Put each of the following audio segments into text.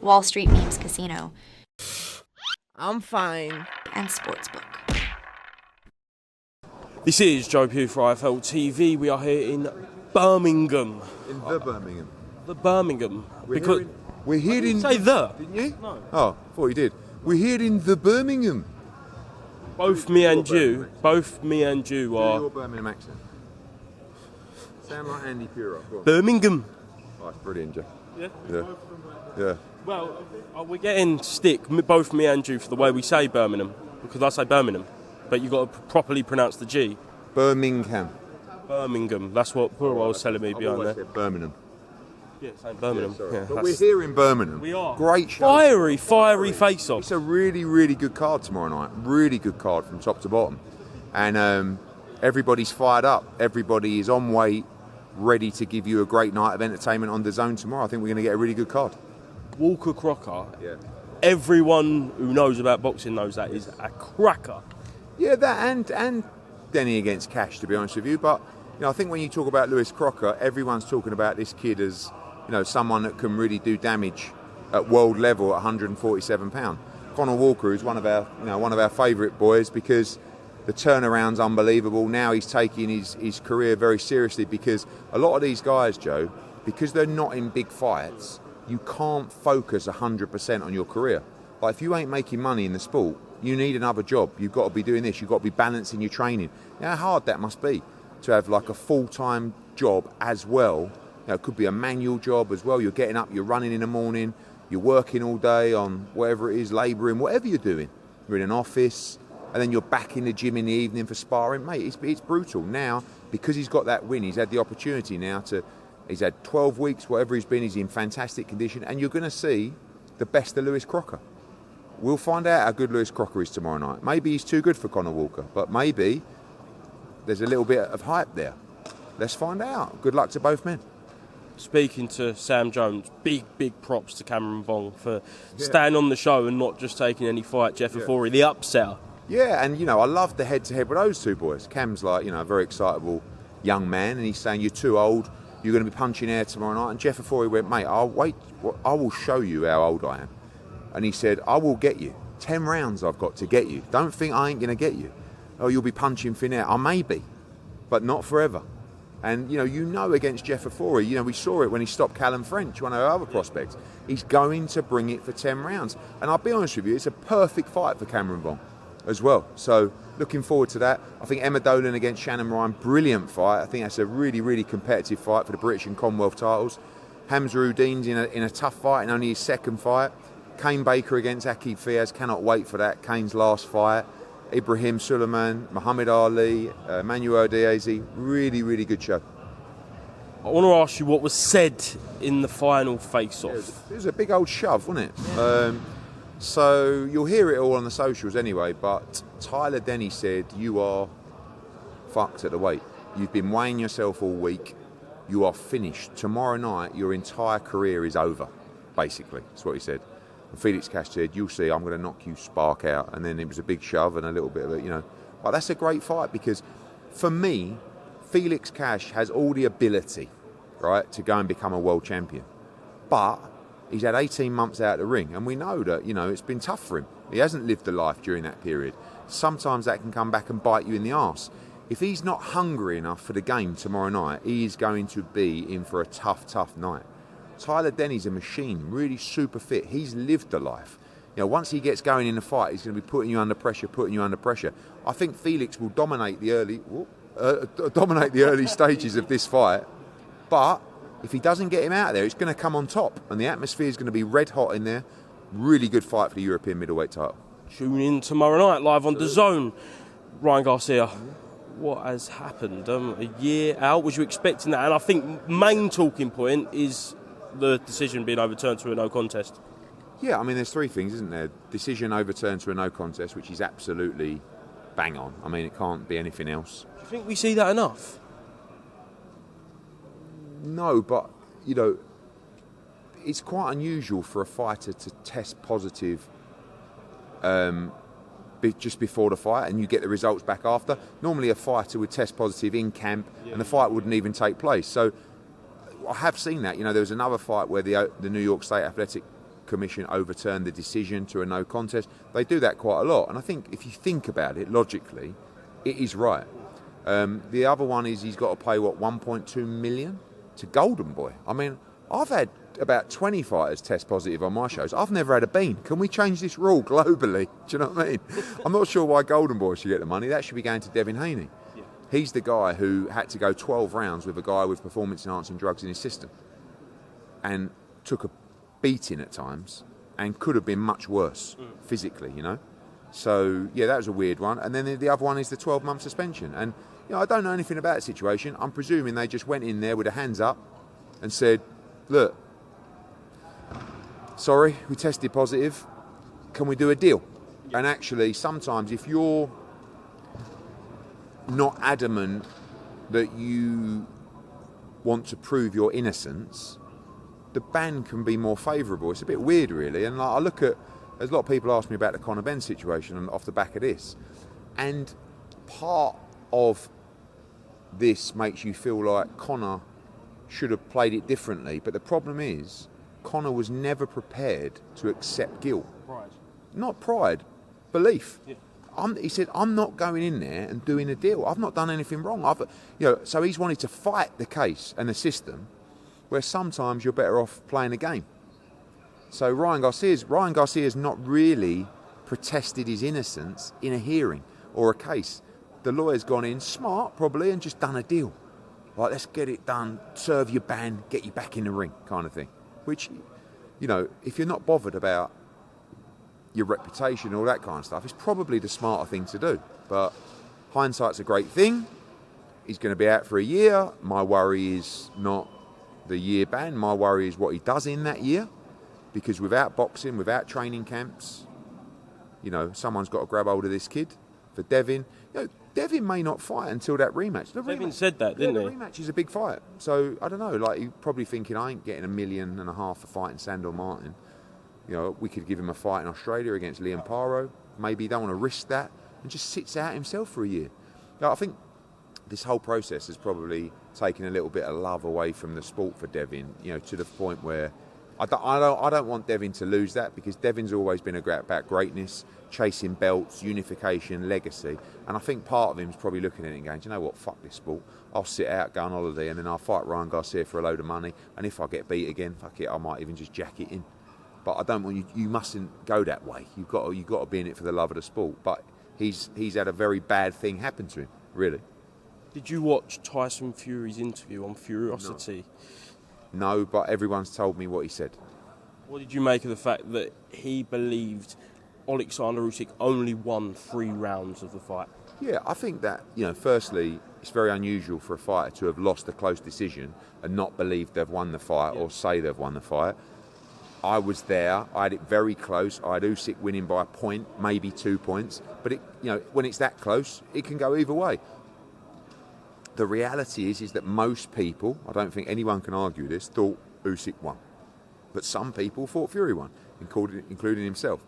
Wall Street Memes Casino, I'm fine. and Sportsbook. This is Joe Pugh for IFLTV. We are here in Birmingham. In the Birmingham. The Birmingham. We're here in... Say the. Didn't you? No. Oh, I thought you did. We're here in the Birmingham. Both me and you are... Your Birmingham accent. Sound like Andy Puro. Birmingham. Oh, that's brilliant, Joe. Yeah? Yeah. Well, we're getting stick, both me and you, for the way we say Birmingham. Because I say Birmingham. But you've got to properly pronounce the G. Birmingham. Birmingham. That's what Puro was telling me behind there. Said Birmingham. Yeah, saying Birmingham. Yeah, but we're here in Birmingham. We are. Great show. Fiery face-off. It's a really, really good card tomorrow night. Really good card from top to bottom. And everybody's fired up. Everybody is on weight, ready to give you a great night of entertainment on DAZN tomorrow. I think we're going to get a really good card. Walker Crocker. Yeah. Everyone who knows about boxing knows that is a cracker. Yeah, that and Denny against Cash, to be honest with you. But I think when you talk about Lewis Crocker, everyone's talking about this kid as someone that can really do damage at world level at 147 pounds. Conor Walker is one of our favourite boys because the turnaround's unbelievable. Now he's taking his career very seriously because a lot of these guys, Joe, because they're not in big fights, you can't focus 100% on your career. Like if you ain't making money in the sport, you need another job. You've got to be doing this. You've got to be balancing your training. How hard that must be to have like a full-time job as well. It could be a manual job as well. You're getting up, you're running in the morning, you're working all day on whatever it is, labouring, whatever you're doing. You're in an office, and then you're back in the gym in the evening for sparring. Mate, it's brutal. Now, because he's got that win, he's had the opportunity now he's had 12 weeks, whatever he's been, he's in fantastic condition, and you're going to see the best of Lewis Crocker. We'll find out how good Lewis Crocker is tomorrow night. Maybe he's too good for Conor Walker, but maybe there's a little bit of hype there. Let's find out. Good luck to both men. Speaking to Sam Jones, big props to Cameron Vong for staying on the show and not just taking any fight. Jeff Fury, the upsetter. Yeah, and I love the head-to-head with those two boys. Cam's like, a very excitable young man, and he's saying, you're too old, you're going to be punching air tomorrow night. And Jeff Fury went, mate, I will show you how old I am. And he said, I will get you. 10 rounds I've got to get you. Don't think I ain't going to get you. Oh, you'll be punching thin air. I may be, but not forever. And, against Jeff Fury, we saw it when he stopped Callum French, one of our other prospects. He's going to bring it for 10 rounds. And I'll be honest with you, it's a perfect fight for Cameron Vong as well. So, looking forward to that. I think Emma Dolan against Shannon Ryan, brilliant fight. I think that's a really, really competitive fight for the British and Commonwealth titles. Hamza Uddin's in a tough fight in only his second fight. Kane Baker against Aqib Fiaz, cannot wait for that. Kane's last fight. Ibrahim Suleiman, Muhammad Ali, Manuel Diaz, really, really good show. I want to ask you what was said in the final face-off. It was a big old shove, wasn't it? Yeah. So you'll hear it all on the socials anyway, but Tyler Denny said, you are fucked at the weight. You've been weighing yourself all week. You are finished. Tomorrow night, your entire career is over, basically. That's what he said. And Felix Cash said, you'll see, I'm going to knock you spark out. And then it was a big shove and a little bit of it, But that's a great fight because, for me, Felix Cash has all the ability, right, to go and become a world champion. But he's had 18 months out of the ring. And we know that, it's been tough for him. He hasn't lived a life during that period. Sometimes that can come back and bite you in the arse. If he's not hungry enough for the game tomorrow night, he is going to be in for a tough night. Tyler Denny's a machine, really super fit. He's lived the life. Once he gets going in the fight, he's going to be putting you under pressure. I think Felix will dominate the early stages of this fight. But if he doesn't get him out of there, it's going to come on top. And the atmosphere is going to be red hot in there. Really good fight for the European middleweight title. Tune in tomorrow night, live on DAZN. Ryan Garcia, what has happened? A year out, was you expecting that? And I think main talking point is the decision being overturned to a no contest. Yeah, I mean, there's three things, isn't there? Decision overturned to a no contest, which is absolutely bang on. I mean, it can't be anything else. Do you think we see that enough? No, but, it's quite unusual for a fighter to test positive just before the fight and you get the results back after. Normally a fighter would test positive in camp and the fight wouldn't even take place. So I have seen that. There was another fight where the New York State Athletic commission overturn the decision to a no contest. They do that quite a lot, and I think if you think about it logically, it is right. The other one is he's got to pay 1.2 million to Golden Boy. I mean, I've had about 20 fighters test positive on my shows. I've never had a bean. Can we change this rule globally? Do you know what I mean? I'm not sure why Golden Boy should get the money. That should be going to Devin Haney. Yeah. He's the guy who had to go 12 rounds with a guy with performance-enhancing drugs in his system and took a beating at times and could have been much worse physically, you know. So, yeah, that was a weird one. And then the other one is the 12-month suspension. And, you know, I don't know anything about the situation. I'm presuming they just went in there with their hands up and said, look, sorry, we tested positive. Can we do a deal? Yeah. And actually, sometimes if you're not adamant that you want to prove your innocence, the ban can be more favourable. It's a bit weird, really. And like, I look at, there's a lot of people ask me about the Conor Benn situation off the back of this. And part of this makes you feel like Conor should have played it differently. But the problem is, Conor was never prepared to accept guilt. Pride. Not pride, belief. Yeah. He said, I'm not going in there and doing a deal. I've not done anything wrong. So he's wanted to fight the case and the system, where sometimes you're better off playing a game. So Ryan Garcia's not really protested his innocence in a hearing or a case. The lawyer's gone in smart, probably, and just done a deal. Like, let's get it done, serve your ban, get you back in the ring, kind of thing. Which, you know, if you're not bothered about your reputation and all that kind of stuff, it's probably the smarter thing to do. But hindsight's a great thing. He's going to be out for a year. My worry is not the year ban. My worry is what he does in that year. Because without boxing, without training camps, you know, someone's got to grab hold of this kid. For Devin, you know, Devin may not fight until that rematch. Devin said that, didn't he? The rematch is a big fight. So, I don't know, like, you're probably thinking, I ain't getting $1.5 million for fighting Sandor Martin. You know, we could give him a fight in Australia against Liam Paro. Maybe he don't want to risk that and just sits out himself for a year. Now, I think this whole process has probably taken a little bit of love away from the sport for Devin, you know, to the point where I don't want Devin to lose that, because Devin's always been about greatness, chasing belts, unification, legacy. And I think part of him's probably looking at it and going, do you know what, fuck this sport. I'll sit out, go on holiday, and then I'll fight Ryan Garcia for a load of money. And if I get beat again, fuck it, I might even just jack it in. But I don't want you mustn't go that way. You've got to be in it for the love of the sport. But he's had a very bad thing happen to him, really. Did you watch Tyson Fury's interview on Furiosity? No, but everyone's told me what he said. What did you make of the fact that he believed Alexander Usyk only won 3 rounds of the fight? Yeah, I think that, you know, firstly, it's very unusual for a fighter to have lost a close decision and not believe they've won the fight or say they've won the fight. I was there. I had it very close. I had Usyk winning by a point, maybe 2 points. But it, you know, when it's that close, it can go either way. The reality is that most people, I don't think anyone can argue this, thought Usyk won. But some people thought Fury won, including himself.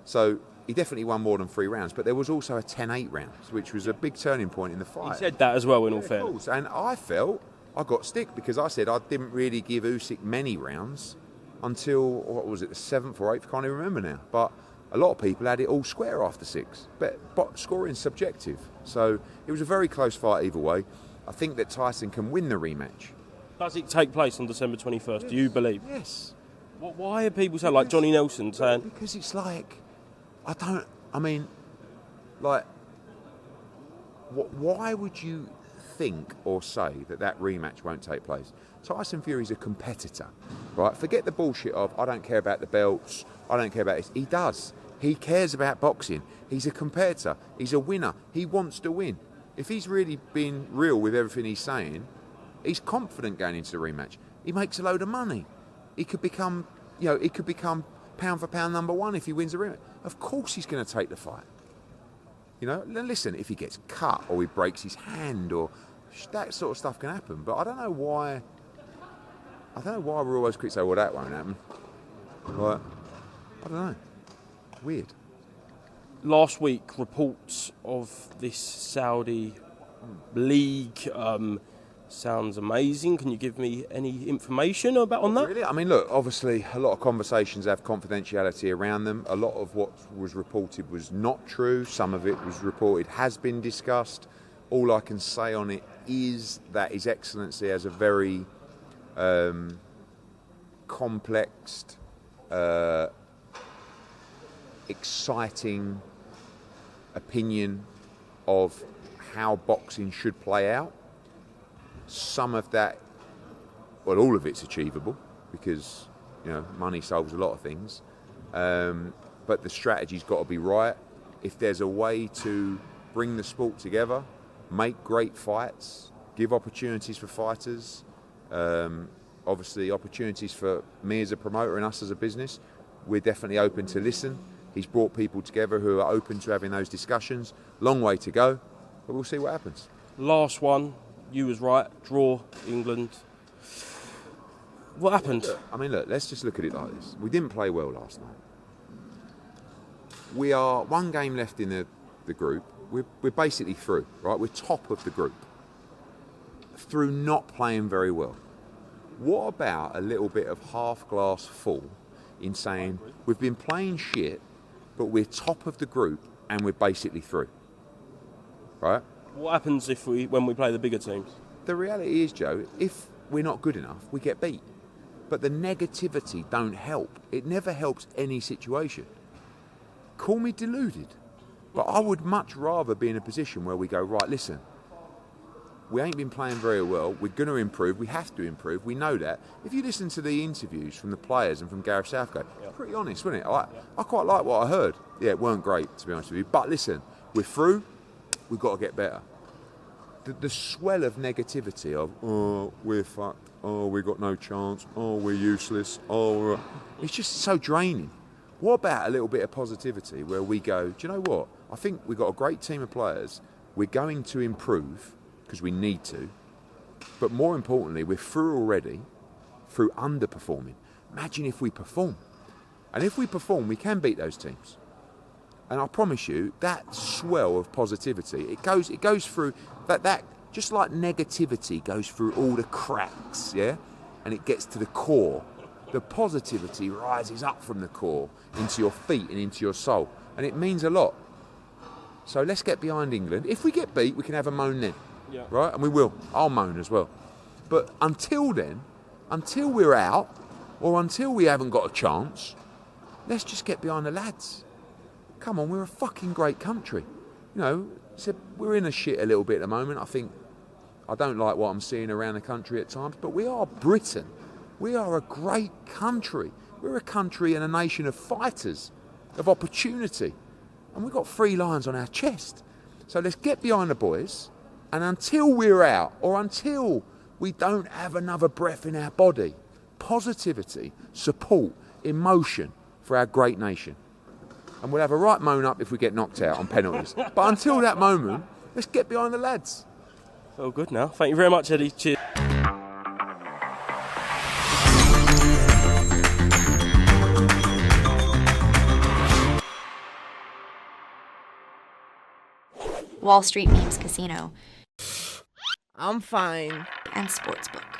So he definitely won more than 3 rounds. But there was also a 10-8 rounds, which was a big turning point in the fight. He said that as well, in all fairness. And I felt I got stick because I said I didn't really give Usyk many rounds until, what was it, the 7th or 8th, can't even remember now. But a lot of people had it all square after 6. But scoring's subjective. So it was a very close fight either way. I think that Tyson can win the rematch. Does it take place on December 21st, yes. Do you believe? Yes. Why are people saying, like Johnny Nelson saying... Because it's like, why would you think or say that rematch won't take place? Tyson Fury's a competitor, right? Forget the bullshit of, I don't care about the belts, I don't care about this. He does. He cares about boxing. He's a competitor. He's a winner. He wants to win. If he's really been real with everything he's saying, he's confident going into the rematch. He makes a load of money. He could become pound for pound number 1 if he wins the rematch. Of course he's going to take the fight. You know, listen, if he gets cut or he breaks his hand or that sort of stuff can happen. But I don't know why we're always quick to say, well, that won't happen. But I don't know. Weird. Last week, reports of this Saudi league sounds amazing. Can you give me any information on that? Really? I mean, look, obviously a lot of conversations have confidentiality around them. A lot of what was reported was not true. Some of it was reported has been discussed. All I can say on it is that His Excellency has a very complex, exciting opinion of how boxing should play out. Some of that, well, all of it's achievable because, you know, money solves a lot of things. But the strategy's got to be right. If there's a way to bring the sport together, make great fights, give opportunities for fighters, obviously opportunities for me as a promoter and us as a business, we're definitely open to listen. He's brought people together who are open to having those discussions. Long way to go, but we'll see what happens. Last one, you was right, draw England. What happened? Look, let's just look at it like this. We didn't play well last night. We are one game left in the group. We're basically through, right? We're top of the group. Through not playing very well. What about a little bit of half glass full in saying we've been playing shit, but we're top of the group and we're basically through, right? What happens when we play the bigger teams? The reality is, Joe, if we're not good enough, we get beat. But the negativity don't help. It never helps any situation. Call me deluded, but I would much rather be in a position where we go, right, listen, we ain't been playing very well. We're going to improve. We have to improve. We know that. If you listen to the interviews from the players and from Gareth Southgate, pretty honest, wasn't it? I quite like what I heard. Yeah, it weren't great, to be honest with you. But listen, we're through. We've got to get better. The swell of negativity of, oh, we're fucked. Oh, we got no chance. Oh, we're useless. Oh, it's just so draining. What about a little bit of positivity where we go, do you know what? I think we've got a great team of players. We're going to improve because we need to. But more importantly, we're through already, through underperforming. Imagine if we perform. And if we perform, we can beat those teams. And I promise you, that swell of positivity, it goes through, that just like negativity goes through all the cracks, yeah? And it gets to the core. The positivity rises up from the core into your feet and into your soul. And it means a lot. So let's get behind England. If we get beat, we can have a moan then. Yeah. Right? And we will. I'll moan as well. But until then, until we're out, or until we haven't got a chance, let's just get behind the lads. Come on, we're a fucking great country. You know, so we're in a shit a little bit at the moment. I don't like what I'm seeing around the country at times, but we are Britain. We are a great country. We're a country and a nation of fighters, of opportunity. And we've got 3 lions on our chest. So let's get behind the boys. And until we're out, or until we don't have another breath in our body, positivity, support, emotion for our great nation. And we'll have a right moan up if we get knocked out on penalties. But until that moment, let's get behind the lads. All good now. Thank you very much, Eddie. Cheers. Wall Street Memes Casino I'm fine. and Sportsbook.